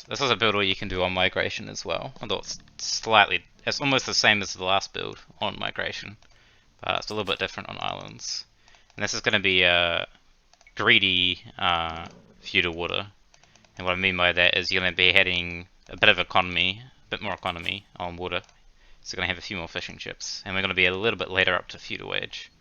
This is a build where you can do on migration as well, although it's almost the same as the last build on migration, but it's a little bit different on islands. And this is going to be a greedy feudal water. And what I mean by that is you're going to be having a bit of economy, a bit more economy on water. So you're going to have a few more fishing ships, and we're going to be a little bit later up to feudal age.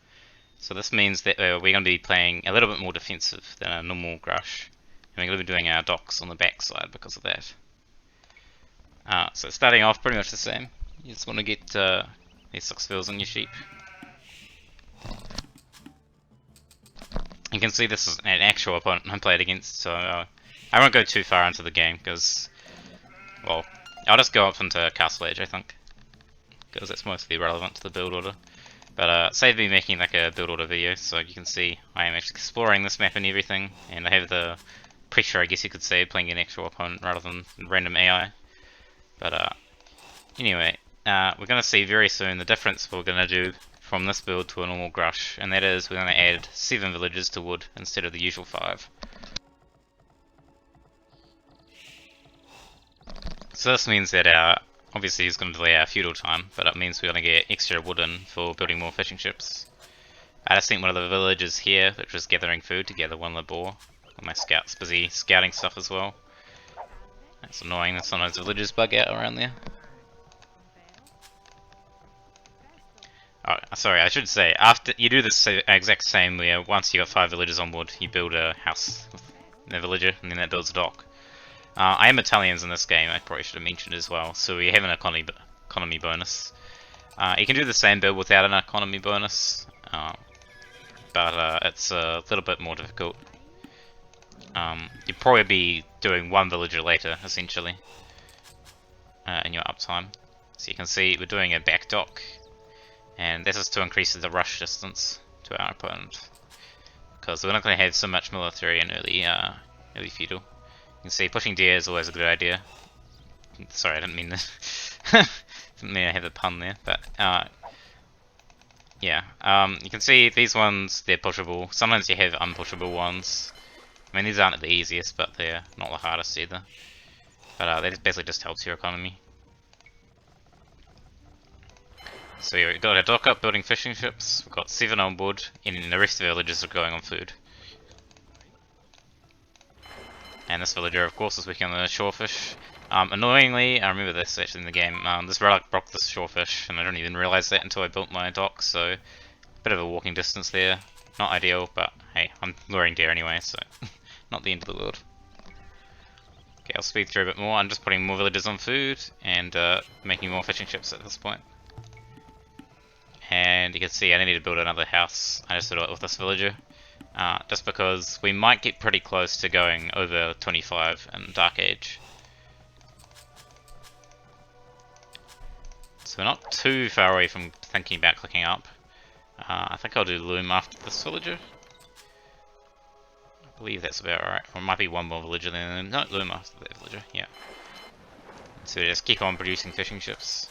So this means that we're going to be playing a little bit more defensive than a normal Grush. And we're going to be doing our docks on the back side because of that. So starting off pretty much the same. You just want to get these 6 fills on your sheep. You can see this is an actual opponent I played against, so I won't go too far into the game because, well, I'll just go up into Castle Age, I think, because it's mostly relevant to the build order. But save me making like a build order video, so you can see I am actually exploring this map and everything, and I have the pressure, I guess you could say, playing an actual opponent rather than random AI. But anyway, we're going to see very soon the difference we're going to do from this build to a normal Grush, and that is we're going to add 7 villages to wood instead of the usual 5. So this means that obviously it's going to delay our feudal time, but it means we're going to get extra wood in for building more fishing ships. I just sent one of the villagers here, which was gathering food to gather one boar. My scout's busy scouting stuff as well. That's annoying that sometimes villagers bug out around there. Oh, sorry, I should say, after you do this exact same where once you got 5 villagers on board, you build a house with a villager, and then that builds a dock. I am Italians in this game, I probably should have mentioned as well, so we have an economy bonus. You can do the same build without an economy bonus, but it's a little bit more difficult. You'd probably be doing 1 villager later, essentially, in your uptime. So you can see we're doing a back dock, and this is to increase the rush distance to our opponent, because we're not going to have so much military in early feudal. You can see pushing deer is always a good idea. Sorry, I didn't mean to. Didn't mean I have the pun there, but yeah. You can see these ones, they're pushable. Sometimes you have unpushable ones. I mean, these aren't the easiest, but they're not the hardest either. But that basically just helps your economy. So we've got a dock up building fishing ships, we've got 7 on board, and the rest of the villagers are going on food. And this villager, of course, is working on the shorefish. Annoyingly, I remember this actually in the game, this relic broke the shorefish, and I didn't even realise that until I built my dock, so bit of a walking distance there. Not ideal, but hey, I'm luring deer anyway, so not the end of the world. Okay, I'll speed through a bit more. I'm just putting more villagers on food, and making more fishing ships at this point. And you can see I need to build another house. I just did it with this villager. Just because we might get pretty close to going over 25 in Dark Age. So we're not too far away from thinking about clicking up. I think I'll do Loom after this villager. I believe that's about right. Or it might be one more villager then. No, Loom after that villager, yeah. So we just keep on producing fishing ships.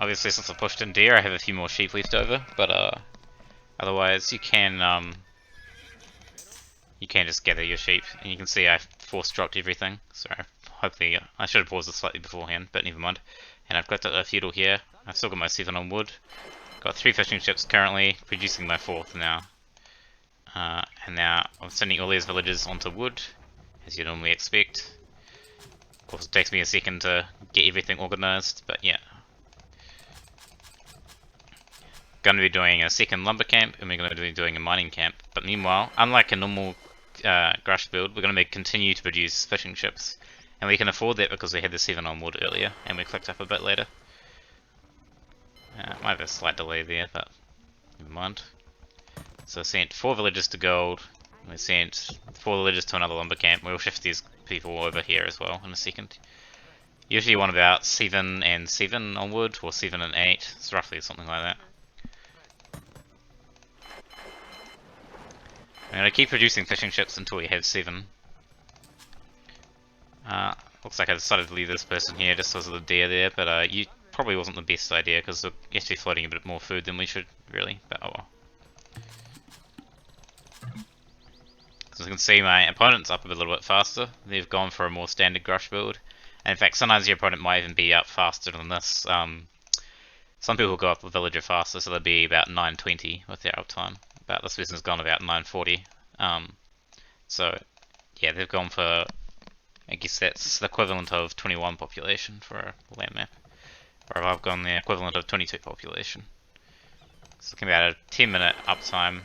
Obviously, since I pushed in deer, I have a few more sheep left over, but otherwise you can just gather your sheep, and you can see I force dropped everything. So hopefully I should have paused this slightly beforehand, but never mind. And I've got a feudal here. I've still got my 7 on wood. Got 3 fishing ships currently, producing my 4th now. And now I'm sending all these villages onto wood, as you normally expect. Of course, it takes me a second to get everything organised, but yeah. Going to be doing a second lumber camp, and we're going to be doing a mining camp. But meanwhile, unlike a normal Grush build, we're going to continue to produce fishing ships, and we can afford that because we had the 7 on wood earlier, and we clicked up a bit later. Might have a slight delay there, but never mind. So I sent 4 villagers to gold. We sent 4 villagers to another lumber camp. We'll shift these people over here as well in a second. Usually you want about 7 and 7 on wood, or 7 and 8. It's roughly something like that. I'm going to keep producing fishing ships until we have 7. Looks like I decided to leave this person here just because of the deer there, but you probably wasn't the best idea because we're actually floating a bit more food than we should, really. But oh well. As you can see, my opponent's up a little bit faster. They've gone for a more standard Grush build. And in fact, sometimes your opponent might even be up faster than this. Some people go up a villager faster, so they'll be about 920 with their uptime. But this person's gone about 940. So, yeah, they've gone for, I guess that's the equivalent of 21 population for a land map. Or I've gone the equivalent of 22 population. So looking about a 10-minute uptime.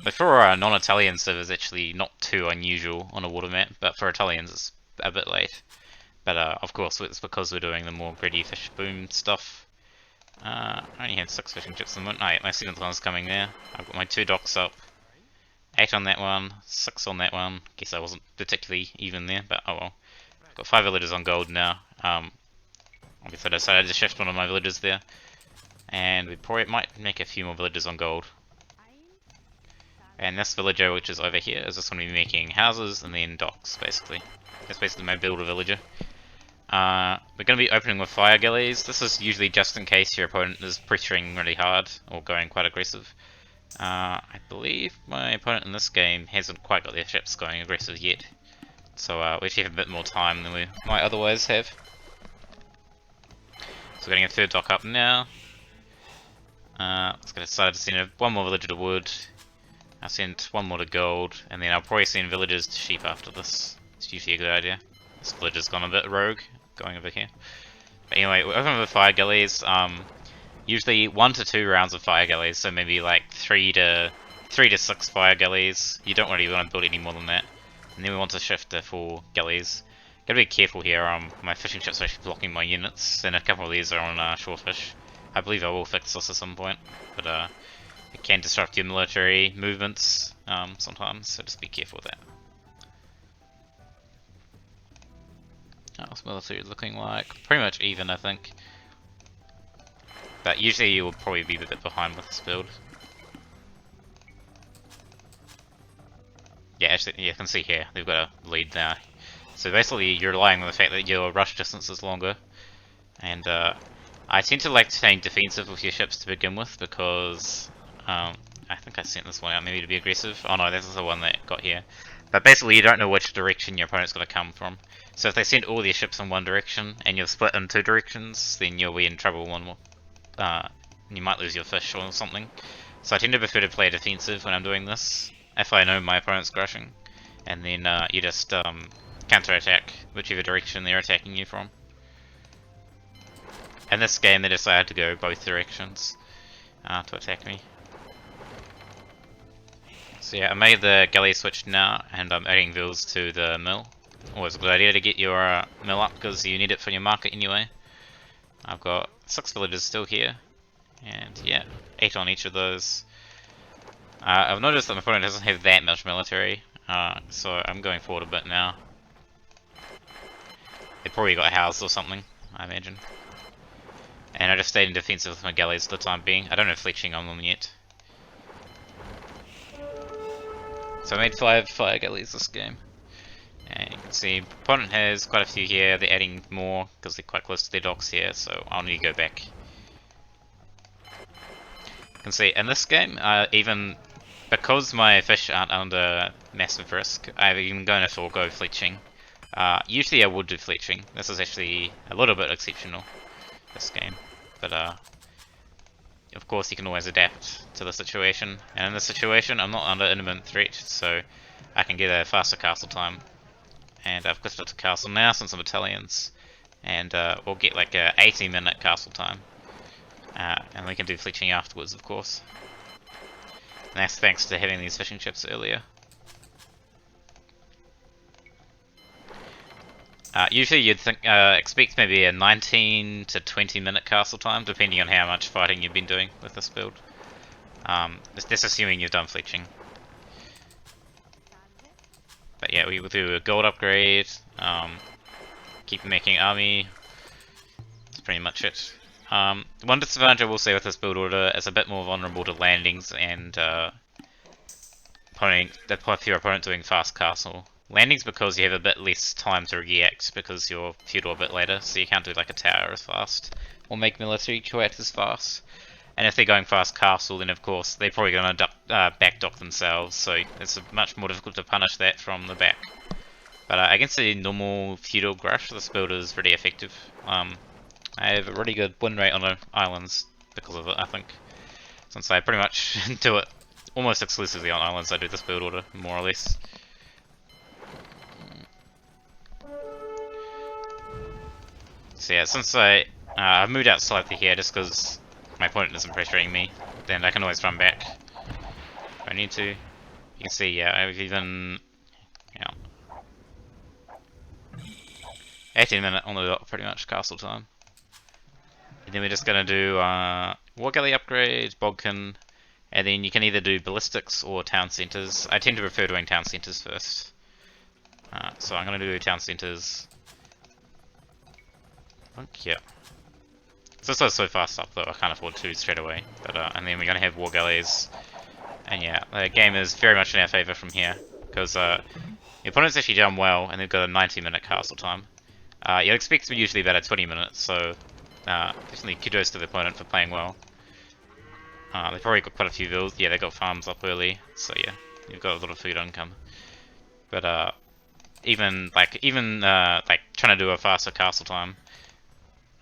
But for non-Italian servers, actually not too unusual on a water map, but for Italians it's a bit late. But of course it's because we're doing the more greedy fish boom stuff. I only had 6 fishing chips in the moment. My 7th one's coming there. I've got my 2 docks up. 8 on that one, 6 on that one. Guess I wasn't particularly even there, but oh well. I've got 5 villagers on gold now. Obviously I decided to shift one of my villagers there. And we probably might make a few more villagers on gold. And this villager, which is over here, is just going to be making houses and then docks, basically. That's basically my builder villager. We're going to be opening with fire galleys. This is usually just in case your opponent is pressuring really hard or going quite aggressive. I believe my opponent in this game hasn't quite got their ships going aggressive yet. So we actually have a bit more time than we might otherwise have. So we're getting a 3rd dock up now. Let's get started to send one more villager to wood. I'll send one more to gold, and then I'll probably send villagers to sheep after this. It's usually a good idea. This villager's gone a bit rogue, going over here. But anyway, we're opening with fire galleys. Usually 1 to 2 rounds of fire galleys, so maybe like 3 to 6 fire galleys. You don't really want to build any more than that. And then we want to shift to 4 galleys. Gotta be careful here. My fishing ships are actually blocking my units, and a couple of these are on shorefish. I believe I will fix this at some point, but it can disrupt your military movements sometimes, so just be careful with that. What's military looking like? Pretty much even, I think. But usually you will probably be a bit behind with this build. Yeah, actually, you can see here, they've got a lead now. So basically you're relying on the fact that your rush distance is longer. And I tend to like staying defensive with your ships to begin with because I think I sent this one out maybe to be aggressive. Oh no, this is the one that got here. But basically you don't know which direction your opponent's going to come from. So if they send all their ships in one direction and you're split in 2 directions, then you'll be in trouble one more. You might lose your fish or something. So I tend to prefer to play defensive when I'm doing this, if I know my opponent's crushing. And then you just counter-attack whichever direction they're attacking you from. In this game they decided to go both directions to attack me. So yeah, I made the galley switch now, and I'm adding vills to the mill. Always a good idea to get your mill up, because you need it for your market anyway. I've got 6 villagers still here, and yeah, 8 on each of those. I've noticed that my opponent doesn't have that much military, so I'm going forward a bit now. They probably got housed or something, I imagine. And I just stayed in defensive with my galleys for the time being. I don't have fletching on them yet. So I made 5 fire galleys this game. And you can see, opponent has quite a few here. They're adding more because they're quite close to their docks here, so I'll need to go back. You can see, in this game, even because my fish aren't under massive risk, I've even gone to forego fletching. Usually I would do fletching. This is actually a little bit exceptional, this game. But of course you can always adapt to the situation. And in this situation, I'm not under imminent threat, so I can get a faster castle time. And I've clicked it to castle now since I'm Italians. And we'll get like a 80-minute castle time. And we can do fletching afterwards, of course. And that's thanks to having these fishing ships earlier. Usually you'd think, expect maybe a 19 to 20-minute castle time, depending on how much fighting you've been doing with this build. That's assuming you've done fletching. But yeah, we will do a gold upgrade, keep making army. That's pretty much it. One disadvantage I will say with this build order is a bit more vulnerable to landings and if your opponent doing fast castle. Landings because you have a bit less time to react because you're feudal a bit later, so you can't do like a tower as fast or make military react as fast. And if they're going fast castle, then of course they're probably going to back dock themselves, so it's much more difficult to punish that from the back. But against the normal feudal Grush, this build is pretty effective. I have a really good win rate on the islands because of it, I think. Since I pretty much do it almost exclusively on islands, I do this build order, more or less. So yeah, since I've moved out slightly here just because my opponent isn't pressuring me, then I can always run back if I need to. You can see, yeah, I've even, yeah, 18-minute on the dot, pretty much castle time. And then we're just gonna do war galley upgrade, Bodkin, and then you can either do ballistics or town centers. I tend to prefer doing town centers first, so I'm gonna do town centers. Yeah. So this was so fast up though, I can't afford two straight away. But and then we're gonna have war galleys, and yeah, the game is very much in our favor from here because the opponent's actually done well, and they've got a 90-minute castle time. You'd expect to be usually about a 20 minutes, so definitely kudos to the opponent for playing well. They've probably got quite a few builds. Yeah, they got farms up early, so yeah, you've got a lot of food income. But even like trying to do a faster castle time.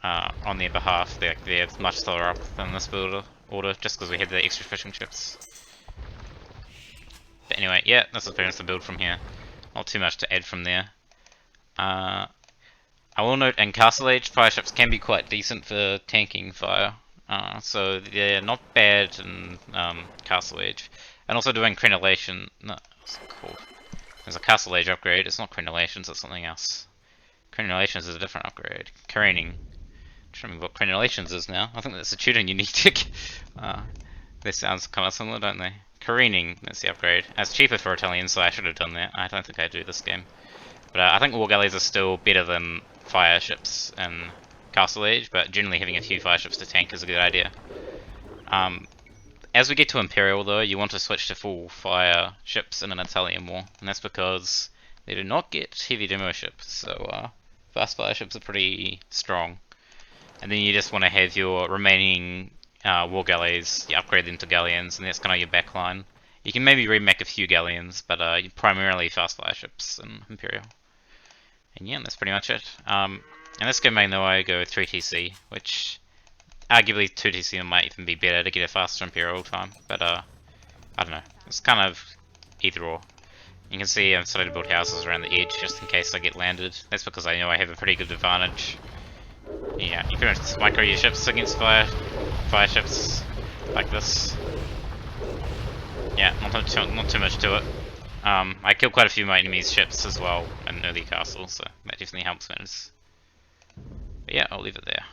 On their behalf, they're much slower up than this build order, just because we had the extra fishing chips. But anyway, yeah, this is pretty much the build from here. Not too much to add from there. I will note, in Castle Age, fire ships can be quite decent for tanking fire. So they're not bad in Castle Age. And also doing crenellation. No, what's it called? There's a Castle Age upgrade. It's not crenellations, it's something else. Crenellations is a different upgrade. Careening. I'm trying to remember what crenellations is now. I think that's a tuning you need to. This sounds kind of similar, don't they? Careening, that's the upgrade. It's cheaper for Italian, so I should have done that. I don't think I do this game. But I think war galleys are still better than fire ships in Castle Age, but generally having a few fire ships to tank is a good idea. As we get to Imperial though, you want to switch to full fire ships in an Italian war, and that's because they do not get heavy demo ships, so fast fire ships are pretty strong. And then you just want to have your remaining war galleys, you upgrade them to galleons, and that's kind of your backline. You can maybe remake a few galleons, but primarily fast fire ships in Imperial. And yeah, that's pretty much it. And this game main though, I go with 3TC, which arguably 2TC might even be better to get a faster Imperial time, but I don't know. It's kind of either or. You can see I've started to build houses around the edge just in case I get landed. That's because I know I have a pretty good advantage. Yeah, you can just micro your ships against fire ships like this. Yeah, not too much to it. I killed quite a few of my enemies' ships as well in early castle, so that definitely helps matters. But yeah, I'll leave it there.